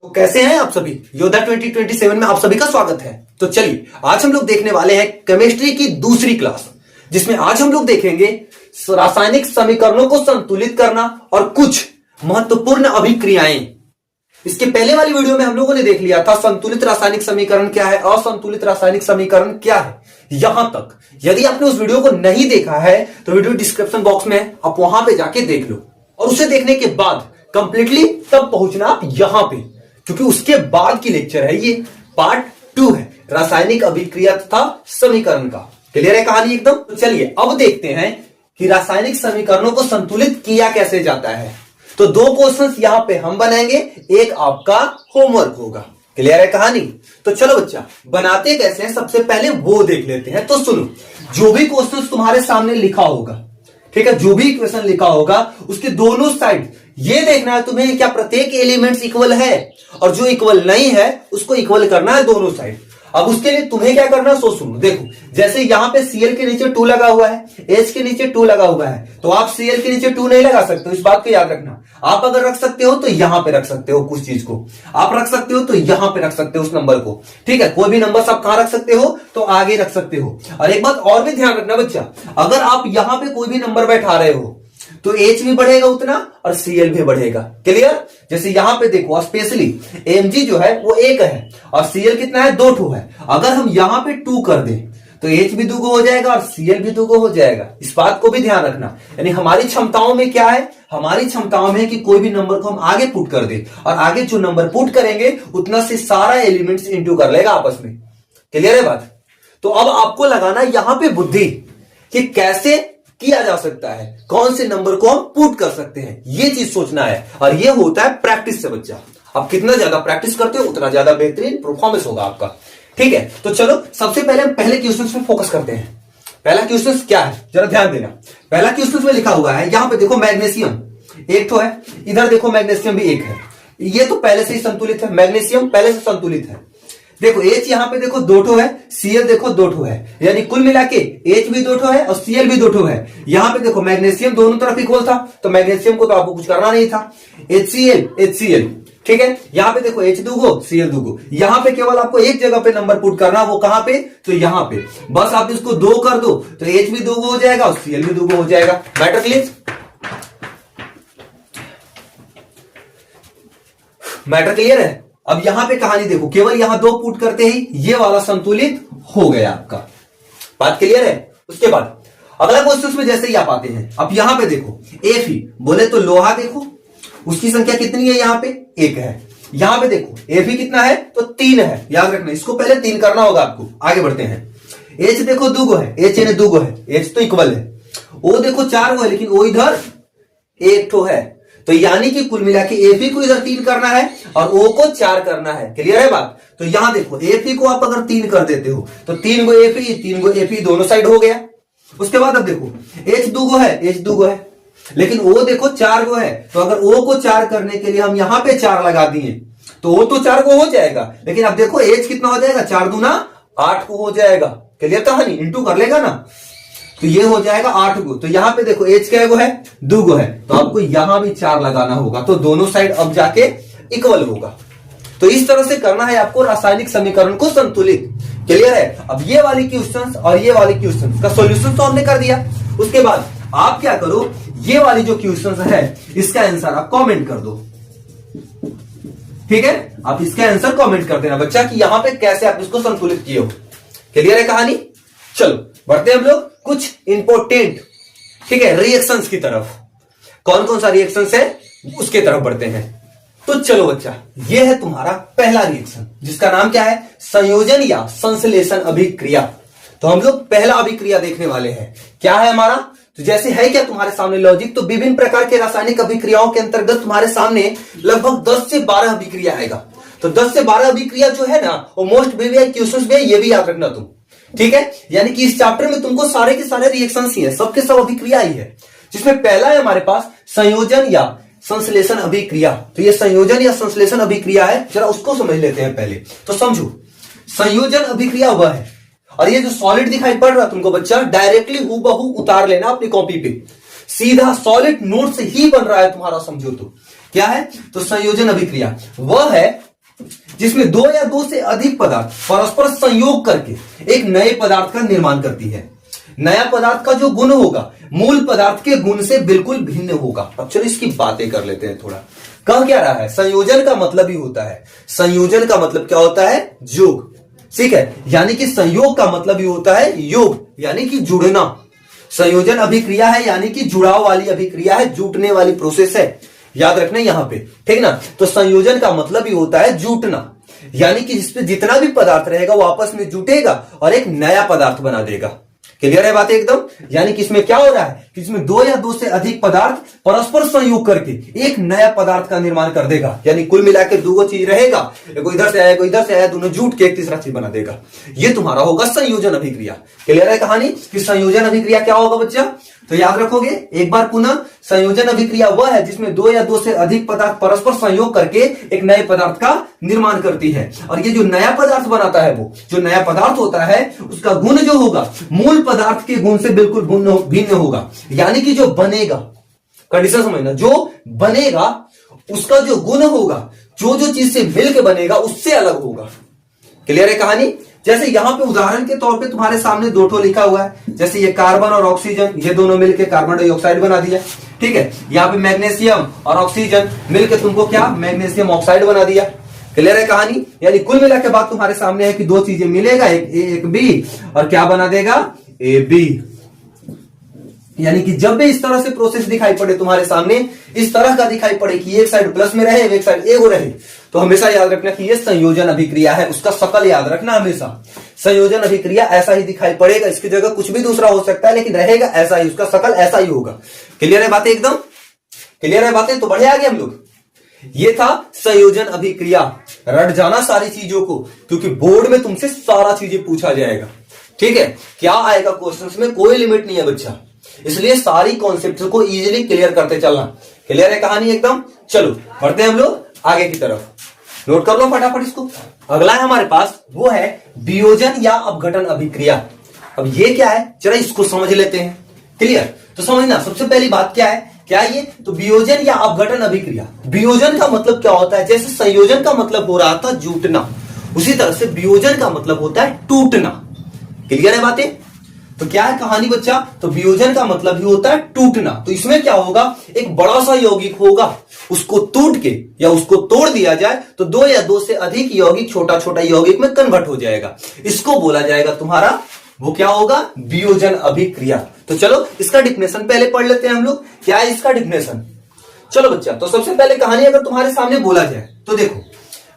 तो कैसे हैं आप सभी। योद्धा 2027 में आप सभी का स्वागत है। तो चलिए आज हम लोग देखने वाले हैं केमिस्ट्री की दूसरी क्लास, जिसमें आज हम लोग देखेंगे रासायनिक समीकरणों को संतुलित करना और कुछ महत्वपूर्ण अभिक्रियाएं। इसके पहले वाली वीडियो में हम लोगों ने देख लिया था संतुलित रासायनिक समीकरण क्या है, असंतुलित रासायनिक समीकरण क्या है। यहां तक यदि आपने उस वीडियो को नहीं देखा है तो वीडियो डिस्क्रिप्शन बॉक्स में आप वहां पे जाके देख लो, और उसे देखने के बाद कंप्लीटली तब पहुंचना आप यहां पे, क्योंकि उसके बाद की लेक्चर है ये, पार्ट 2 है रासायनिक अभिक्रिया तथा समीकरण का। क्लियर है कहानी एकदम। तो चलिए अब देखते हैं कि रासायनिक समीकरणों को संतुलित किया कैसे जाता है। तो 2 क्वेश्चंस यहां पे हम बनाएंगे, एक आपका होमवर्क होगा। क्लियर है कहानी। तो चलो बच्चा बनाते कैसे हैं सबसे पहले वो देख लेते हैं। तो सुनो, जो भी क्वेश्चन तुम्हारे सामने लिखा होगा, ठीक है, जो भी क्वेश्चन लिखा होगा उसके दोनों साइड ये देखना है तुम्हें क्या प्रत्येक एलिमेंट्स इक्वल है, और जो इक्वल नहीं है उसको इक्वल करना है दोनों साइड। अब उसके लिए तुम्हें क्या करना है सो सुनो। देखो जैसे यहां पे Cl के नीचे 2 लगा हुआ है, H के नीचे 2 लगा हुआ है, तो आप Cl के नीचे 2 नहीं लगा सकते हो, इस बात को याद रखना। आप अगर रख सकते हो तो यहां पे रख सकते हो, कुछ चीज को आप रख सकते हो तो यहां पे रख सकते हो उस नंबर को, ठीक है। कोई भी नंबर आप कहां रख सकते हो तो आगे रख सकते हो। और एक बात और भी ध्यान रखना बच्चा, अगर आप यहां पे कोई भी नंबर बैठा रहे हो तो H भी बढ़ेगा उतना और Cl भी बढ़ेगा। क्लियर। जैसे यहां पे देखो स्पेशली Mg जो है वो 1 है और Cl कितना है 2 है। अगर हम यहां पे 2 कर दें तो H भी 2 हो जाएगा और Cl भी 2 हो जाएगा। इस बात को भी ध्यान रखना। यानी हमारी क्षमताओं में क्या है, हमारी क्षमताओं में कि कोई भी नंबर को हम आगे पुट कर दें, और आगे जो नंबर पुट करेंगे उतना से सारा एलिमेंट्स इंटू कर लेगा आपस में। क्लियर है बात। तो अब आपको लगाना यहां पे बुद्धि कि कैसे किया जा सकता है, कौन से नंबर को हम पुट कर सकते हैं, ये चीज सोचना है। और ये होता है प्रैक्टिस से बच्चा। आप कितना ज्यादा प्रैक्टिस करते हो उतना ज्यादा बेहतरीन परफॉर्मेंस होगा आपका, ठीक है। तो चलो सबसे पहले हम पहले क्वेश्चन पे फोकस करते हैं। पहला क्वेश्चन क्या है जरा ध्यान देना। पहला क्वेश्चन में लिखा हुआ है, यहां पे देखो मैग्नीशियम 1 तो है, इधर देखो मैग्नीशियम भी 1 है। ये तो पहले से ही संतुलित है, मैग्नीशियम पहले से संतुलित है। देखो H यहां पे देखो 2 है, Cl देखो 2 है, यानी कुल मिला के H भी 2 है और Cl भी 2 है। यहां पे देखो मैग्नीशियम दोनों तरफ इक्वल था तो मैग्नीशियम को तो आपको कुछ करना नहीं था, HCl, ठीक है। यहां पे देखो H 2 Cl 2, यहां पे केवल आपको एक जगह पे नंबर पुट करना, वो कहां पे, तो यहां पे। बस आप इसको 2 कर दो तो H भी 2 हो जाएगा और Cl भी 2 हो जाएगा। Matter clear. मैटर क्लियर है। अब यहां पे कहानी देखो, केवल यहां 2 पुट करते ही ये वाला संतुलित हो गया आपका। बात क्लियर है। उसके बाद अगला क्वेश्चन में जैसे ही आप आते हैं, अब यहां पे देखो Fe बोले तो लोहा, देखो उसकी संख्या कितनी है, यहां पे 1 है। यहां पे देखो Fe कितना है तो 3 है, याद रखना, इसको पहले 3 करना होगा आपको। आगे बढ़ते हैं। H देखो 2 है, H यानी 2 है, H तो इक्वल है। O देखो 4 है, लेकिन O इधर 1 है, तो यानी कि कुल मिला के Fe को इधर 3 करना है और O को 4 करना है। क्लियर है बात। तो यहां देखो Fe को आप अगर 3 कर देते हो तो 3 गो Fe 3 गो Fe दोनों साइड हो गया। उसके बाद अब देखो H 2 है, H 2 है, लेकिन O देखो 4 गो है, तो अगर O को 4 करने के लिए हम यहां पे 4 लगा दिए तो O तो 4 गो हो जाएगा, लेकिन अब देखो H कितना हो जाएगा, 4 दूना 8 को हो जाएगा। क्लियर कहानी, इंटू कर लेगा ना, तो ये हो जाएगा 8 गो। तो यहां पे देखो H क्या है, 2 गो है, तो आपको यहां भी 4 लगाना होगा, तो दोनों साइड अब जाके इक्वल होगा। तो इस तरह से करना है आपको रासायनिक समीकरण को संतुलित। क्लियर है। अब ये वाली क्वेश्चंस और ये वाली क्वेश्चंस का सॉल्यूशन तो हमने कर दिया। उसके बाद आप क्या करो, ये वाली जो क्वेश्चंस है इसका आंसर आप कमेंट कर दो, ठीक है। आप इसका आंसर कमेंट कर देना बच्चा कि यहां पे कैसे आप इसको संतुलित किए हो। क्लियर है कहानी। चलो बढ़ते हैं हम लोग कुछ इंपॉर्टेंट, ठीक है, रिएक्शंस की तरफ। कौन कौन सा रिएक्शंस है उसके तरफ बढ़ते हैं। तो चलो बच्चा, ये है तुम्हारा पहला रिएक्शन, जिसका नाम क्या है, संयोजन या संश्लेषण अभिक्रिया। तो हम लोग पहला अभिक्रिया देखने वाले हैं। क्या है हमारा, तो जैसे है क्या तुम्हारे सामने लॉजिक, तो विभिन्न प्रकार के रासायनिक अभिक्रियाओं के अंतर्गत तुम्हारे सामने लगभग 10 से 12 अभिक्रिया आएगा। तो 10 से 12 अभिक्रिया जो है ना वो मोस्ट वीवीआई क्वेश्चंस भी है, ये भी याद रखना तुम, ठीक है। यानी कि इस चैप्टर में तुमको सारे के सारे रिएक्शंस ही है, सबके सब अभिक्रिया ही है। जिसमें पहला है हमारे पास संयोजन या संश्लेषण अभिक्रिया। तो ये संयोजन या संश्लेषण अभिक्रिया है, जरा उसको समझ लेते हैं पहले। तो समझो, संयोजन अभिक्रिया वह है, और ये जो सॉलिड दिखाई पड़ रहा तुमको बच्चा, डायरेक्टली हूबहू उतार लेना अपनी कॉपी पे, सीधा सॉलिड नोट से ही बन रहा है तुम्हारा, समझो तो क्या है। तो संयोजन अभिक्रिया वह है जिसमें दो या दो से अधिक पदार्थ परस्पर संयोग करके एक नए पदार्थ का निर्माण करती है। नया पदार्थ का जो गुण होगा मूल पदार्थ के गुण से बिल्कुल भिन्न होगा। अब चलो इसकी बातें कर लेते हैं थोड़ा। कह क्या रहा है, संयोजन का मतलब ही होता है, संयोजन का मतलब क्या होता है, योग, ठीक है। यानी कि संयोग का मतलब ही होता है योग, यानी कि जुड़ना। संयोजन अभिक्रिया है यानी कि जुड़ाव वाली अभिक्रिया है, जुटने वाली प्रोसेस है, याद रखना यहां पे, ठीक ना। तो संयोजन का मतलब ही होता है जुटना, यानी कि जिसपे जितना भी पदार्थ रहेगा वो आपस में जुटेगा और एक नया पदार्थ बना देगा। क्लियर है बात एकदम। यानी कि इसमें क्या हो रहा है कि इसमें दो या दो से अधिक पदार्थ परस्पर संयोग करके एक नया पदार्थ का निर्माण कर देगा। यानी कुल मिलाकर दो चीज रहेगा, कोई इधर से आया कोई इधर से आया, दोनों जुट के एक तीसरा चीज बना देगा। ये तुम्हारा होगा संयोजन अभिक्रिया। क्लियर है कहानी कि संयोजन अभिक्रिया क्या होगा बच्चा, तो याद रखोगे एक बार पुनः, संयोजन अभिक्रिया वह है जिसमें दो या दो से अधिक पदार्थ परस्पर संयोग करके एक नए पदार्थ का निर्माण करती है। और ये जो नया पदार्थ बनाता है, वो जो नया पदार्थ होता है उसका गुण जो होगा मूल पदार्थ के गुण से बिल्कुल भिन्न होगा। यानी कि जो बनेगा, कंडीशन समझना, जो बनेगा उसका जो गुण होगा, जो चीज से मिलकर बनेगा उससे अलग होगा। क्लियर है कहानी। जैसे यहां पे उदाहरण के तौर पे तुम्हारे सामने दो ठो लिखा हुआ है, जैसे ये कार्बन और ऑक्सीजन, ये दोनों मिलकर कार्बन डाइऑक्साइड बना दिया, ठीक है। यहाँ पे मैग्नीशियम और ऑक्सीजन मिलकर तुमको क्या, मैग्नीशियम ऑक्साइड बना दिया। क्लियर है कहानी। यानी कुल मिला के बात तुम्हारे सामने है कि दो चीजें मिलेगा, एक ए एक बी, और क्या बना देगा, ए बी। यानी कि जब भी इस तरह से प्रोसेस दिखाई पड़े तुम्हारे सामने, इस तरह का दिखाई पड़े कि एक साइड प्लस में रहे एक साइड ए हो रहे, तो हमेशा याद रखना कि ये संयोजन अभिक्रिया है। उसका शकल याद रखना हमेशा, संयोजन अभिक्रिया ऐसा ही दिखाई पड़ेगा, इसकी जगह कुछ भी दूसरा हो सकता है लेकिन रहेगा ऐसा ही, उसका शकल ऐसा ही होगा। क्लियर है बातें एकदम, क्लियर है बातें। तो बढ़िया आगे हम लोग, ये था संयोजन अभिक्रिया। रट जाना सारी चीजों को, क्योंकि बोर्ड में तुमसे सारा चीजें पूछा जाएगा, ठीक है। क्या आएगा क्वेश्चंस में, कोई लिमिट नहीं है बच्चा, इसलिए सारी कॉन्सेप्ट को इजीली क्लियर करते चलना। क्लियर है कहानी एकदम। चलो बढ़ते हैं हम लोग आगे की तरफ, नोट कर लो फटाफट इसको। अगला है हमारे पास, वो है वियोजन या अपघटन अभिक्रिया। अब ये क्या है, जरा इसको समझ लेते हैं। क्लियर, तो समझना सबसे पहली बात क्या है, क्या ये, तो वियोजन या अपघटन अभिक्रिया। वियोजन का मतलब क्या होता है, जैसे संयोजन का मतलब हो रहा था जुटना, उसी तरह से वियोजन का मतलब होता है टूटना। क्लियर है बातें। तो क्या है कहानी बच्चा, तो वियोजन का मतलब ही होता है टूटना। तो इसमें क्या होगा, एक बड़ा सा यौगिक होगा, उसको टूट के या उसको तोड़ दिया जाए तो दो या दो से अधिक यौगिक छोटा छोटा यौगिक में कन्वर्ट हो जाएगा। इसको बोला जाएगा तुम्हारा, वो क्या होगा, वियोजन अभिक्रिया। तो चलो इसका डिफिनेशन पहले पढ़ लेते हैं हम लोग, क्या है इसका डिफिनेशन। चलो बच्चा, तो सबसे पहले कहानी अगर तुम्हारे सामने बोला जाए तो देखो,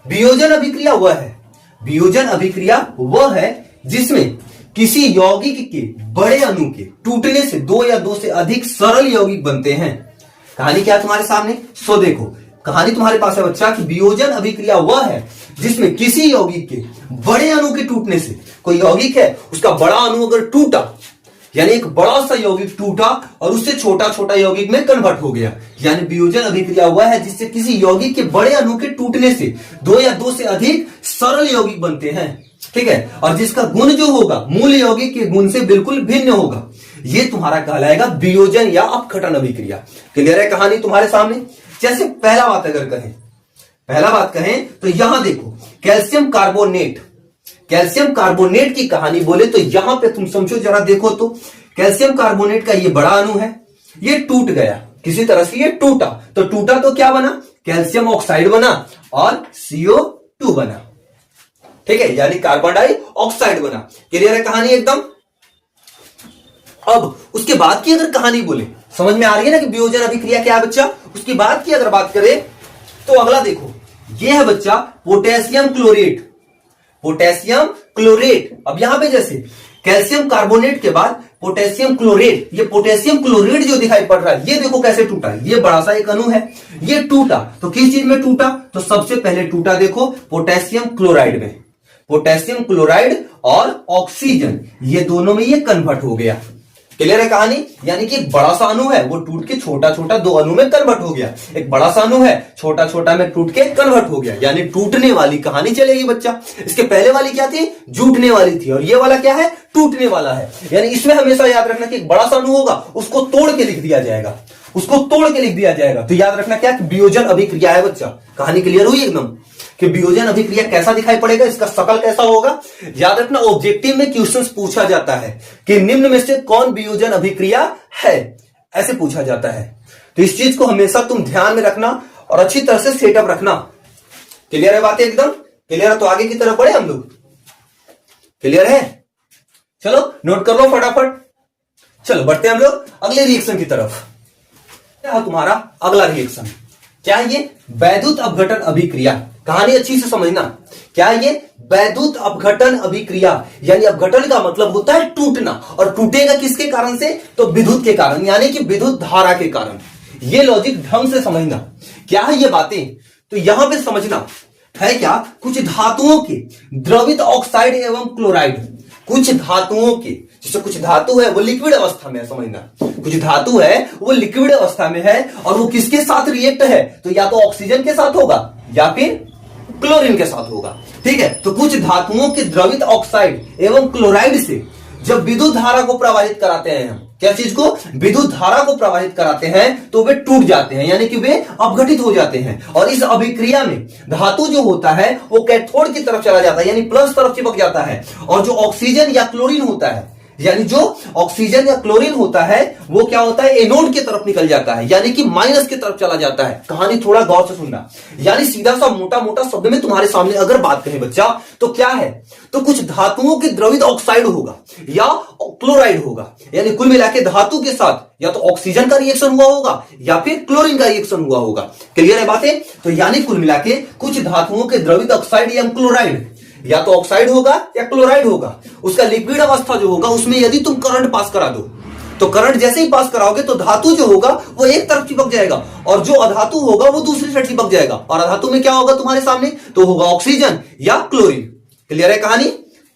वियोजन अभिक्रिया वह है, वियोजन अभिक्रिया वह है जिसमें किसी यौगिक के बड़े अणु के टूटने से दो या दो से अधिक सरल यौगिक बनते हैं। कहानी क्या है तुम्हारे सामने, सो देखो कहानी तुम्हारे पास है बच्चा कि वियोजन अभिक्रिया वह है जिसमें किसी यौगिक के बड़े अणु के टूटने से, कोई यौगिक है उसका बड़ा अणु अगर टूटा, यानी एक बड़ा सा यौगिक टूटा और उससे छोटा छोटा यौगिक में कन्वर्ट हो गया, यानी वियोजन अभिक्रिया वह है जिससे किसी यौगिक के बड़े अणु के टूटने से दो या दो से अधिक सरल यौगिक बनते हैं, ठीक है। और जिसका गुण जो होगा मूल यौगिक के गुण से बिल्कुल भिन्न होगा, ये तुम्हारा कहलाएगा वियोजन या अपघटन अभिक्रिया। क्लियर है कहानी तुम्हारे सामने। जैसे पहला बात कहें तो यहां देखो, कैल्शियम कार्बोनेट, कैल्शियम कार्बोनेट की कहानी बोले तो यहां पे तुम समझो जरा, देखो तो कैल्शियम कार्बोनेट का ये बड़ा अणु है, ये टूट गया किसी तरह से, ये टूटा तो क्या बना, कैल्शियम ऑक्साइड बना और CO2 बना, ठीक है, यानी कार्बन डाइऑक्साइड बना। क्लियर है कहानी एकदम। अब उसके बाद की अगर कहानी बोले, समझ में आ रही है ना कि वियोजन अभिक्रिया क्या है बच्चा। उसके बाद की अगर बात करें तो अगला देखो, ये है बच्चा पोटेशियम क्लोरेट, पोटेशियम क्लोरेट। अब यहां पे जैसे कैल्शियम कार्बोनेट के बाद पोटेशियम क्लोरेट, ये पोटेशियम क्लोरेट जो दिखाई पड़ रहा है, ये देखो कैसे टूटा, ये बड़ा सा एक अणु है, ये टूटा तो किस चीज में टूटा, तो सबसे पहले टूटा देखो पोटेशियम क्लोराइड में, पोटेशियम क्लोराइड और ऑक्सीजन ये दोनों में ये कन्वर्ट हो गया। क्लियर है कहानी। यानी कि एक बड़ा सा अणु है वो टूट के छोटा छोटा दो अणु में कन्वर्ट हो गया, एक बड़ा सा अणु है छोटा छोटा में टूट के कन्वर्ट हो गया, यानी टूटने वाली कहानी चलेगी बच्चा। इसके पहले वाली क्या थी, जुटने वाली थी, और ये वाला क्या है, टूटने वाला है। यानी इसमें हमेशा याद रखना कि एक बड़ा सा अणु होगा उसको तोड़ के लिख दिया जाएगा, उसको तोड़ के लिख दिया जाएगा। तो याद रखना क्या, वियोजन अभिक्रिया है बच्चा। कहानी क्लियर हुई एकदम। कि वियोजन अभिक्रिया कैसा दिखाई पड़ेगा, इसका शकल कैसा होगा। याद रखना ऑब्जेक्टिव में क्वेश्चंस पूछा जाता है कि निम्न में से कौन वियोजन अभिक्रिया है, ऐसे पूछा जाता है। तो इस चीज को हमेशा तुम ध्यान में रखना और अच्छी तरह से सेटअप रखना। क्लियर है बातें, एकदम क्लियर है। तो आगे की तरफ बढ़े हम लोग, क्लियर है। चलो नोट कर लो फटाफट। चलो बढ़ते हैं हम लोग अगले रिएक्शन की तरफ। क्या तुम्हारा अगला रिएक्शन क्या है, ये वैद्युत अपघटन अभिक्रिया। कहानी अच्छी से समझना, क्या है ये वैद्युत अपघटन अभिक्रिया। यानी अपघटन का मतलब होता है टूटना, और टूटेगा किसके कारण से, तो विद्युत के कारण, यानी कि विद्युत धारा के कारण। ये लॉजिक ढंग से समझना। क्या है ये बातें, तो यहां पे समझना है क्या, कुछ धातुओं के द्रवित ऑक्साइड एवं क्लोराइड, कुछ धातुओं के, जैसे कुछ धातु है वो लिक्विड अवस्था में है, समझना कुछ धातु है वो लिक्विड अवस्था में है और वो किसके साथ रिएक्ट है, तो या तो ऑक्सीजन के साथ होगा या फिर क्लोरीन के साथ होगा। ठीक है, तो कुछ धातुओं के द्रवित ऑक्साइड एवं क्लोराइड से जब विद्युत धारा को प्रवाहित कराते हैं हम, क्या चीज को, विद्युत धारा को प्रवाहित कराते हैं, तो वे टूट जाते हैं, यानी कि वे अपघटित हो जाते हैं। और इस अभिक्रिया में धातु जो होता है वो कैथोड की तरफ चला जाता है, यानी प्लस तरफ चिपक जाता है, और जो ऑक्सीजन या क्लोरीन होता है, यानी जो ऑक्सीजन या क्लोरीन होता है वो क्या होता है, एनोड की तरफ निकल जाता है, यानी कि माइनस की तरफ चला जाता है। कहानी थोड़ा गौर से सुनना, यानी सीधा सा मोटा मोटा शब्द में तुम्हारे सामने अगर बात करें बच्चा, तो क्या है, तो कुछ धातुओं के द्रवित ऑक्साइड होगा या क्लोराइड होगा, यानी कुल मिला के धातु के साथ या तो ऑक्सीजन का रिएक्शन हुआ होगा या फिर क्लोरीन का रिएक्शन हुआ होगा। क्लियर है बातें। तो यानी कुल मिला के कुछ धातुओं के द्रवित ऑक्साइड या क्लोराइड, या तो ऑक्साइड होगा या क्लोराइड होगा, उसका लिक्विड अवस्था जो होगा उसमें यदि तुम करंट पास करा दो, तो करंट जैसे ही पास कराओगे तो धातु जो होगा वो एक तरफ चिपक जाएगा और जो अधातु होगा वो दूसरी साइड चिपक जाएगा, और अधातु में क्या होगा तुम्हारे सामने, तो होगा ऑक्सीजन या क्लोरीन। क्लियर है कहानी,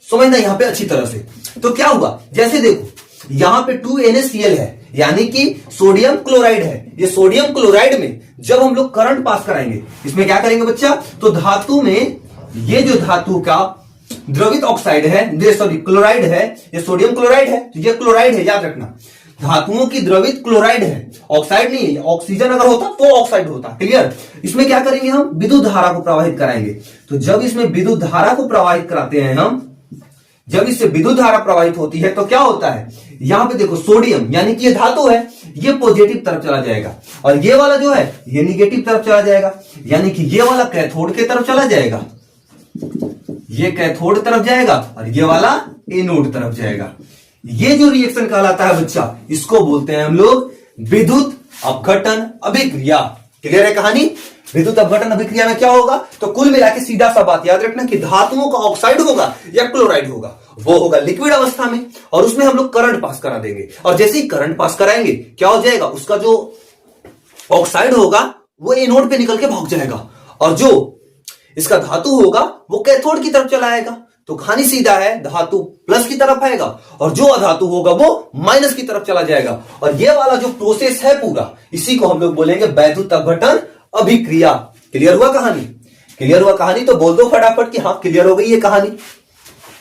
समझना यहां पे अच्छी तरह से। तो क्या हुआ, जैसे देखो यहां पे 2NaCl है, यानी कि सोडियम क्लोराइड है। ये सोडियम क्लोराइड में जब हम लोग करंट पास कराएंगे, इसमें क्या करेंगे बच्चा, तो धातु में ये जो धातु का द्रवित ऑक्साइड है, सॉरी क्लोराइड है, ये सोडियम क्लोराइड है, तो ये क्लोराइड है, याद रखना धातुओं की द्रवित क्लोराइड है, ऑक्साइड नहीं है। ऑक्सीजन अगर होता तो ऑक्साइड होता। क्लियर। इसमें क्या करेंगे हम, विद्युत धारा को प्रवाहित कराएंगे। तो जब इसमें विद्युत धारा को प्रवाहित कराते हैं हम, जब इससे विद्युत धारा प्रवाहित होती है तो क्या होता है, यहां पे देखो सोडियम यानी कि ये धातु है, ये पॉजिटिव तरफ चला जाएगा और ये वाला जो है ये निगेटिव तरफ चला जाएगा, यानी कि ये वाला कैथोड की तरफ चला जाएगा, ये कैथोड तरफ जाएगा और ये वाला एनोड तरफ जाएगा। ये जो रिएक्शन कहलाता है बच्चा, इसको बोलते हैं हम लोग विद्युत अपघटन अभिक्रिया। क्लियर है कहानी। विद्युत अपघटन अभिक्रिया में क्या होगा, तो कुल मिला के सीधा सा बात याद रखना कि धातुओं का ऑक्साइड होगा या क्लोराइड होगा, वो होगा लिक्विड अवस्था में और उसमें हम लोग करंट पास करा देंगे, और जैसे ही करंट पास कराएंगे क्या हो जाएगा, उसका जो ऑक्साइड होगा वो एनोड पे निकल के भाग जाएगा और जो इसका धातु होगा वो कैथोड की तरफ चला आएगा। तो कहानी सीधा है, धातु प्लस की तरफ आएगा और जो अधातु होगा वो माइनस की तरफ चला जाएगा। और ये वाला जो प्रोसेस है पूरा, इसी को हम लोग बोलेंगे वैद्युत अपघटन अभिक्रिया। क्लियर हुआ कहानी, क्लियर हुआ कहानी, तो बोल दो फटाफट कि हाँ क्लियर हो गई ये कहानी।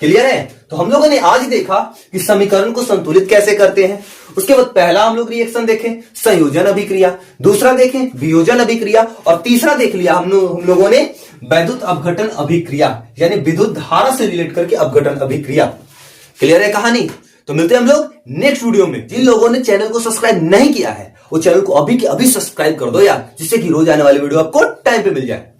क्लियर है। तो हम लोगों ने आज देखा कि समीकरण को संतुलित कैसे करते हैं। उसके बाद पहला हम लोग रिएक्शन देखें संयोजन अभिक्रिया, दूसरा देखें वियोजन अभिक्रिया, और तीसरा देख लिया हम लोगों ने वैद्युत अपघटन अभिक्रिया, यानी विद्युत धारा से रिलेट करके अपघटन अभिक्रिया। क्लियर है कहानी। तो मिलते हैं हम लोग नेक्स्ट वीडियो में। जिन लोगों ने चैनल को सब्सक्राइब नहीं किया है वो चैनल को अभी के अभी सब्सक्राइब कर दो यार, जिससे कि रोज आने वाली वीडियो आपको टाइम पे मिल जाए।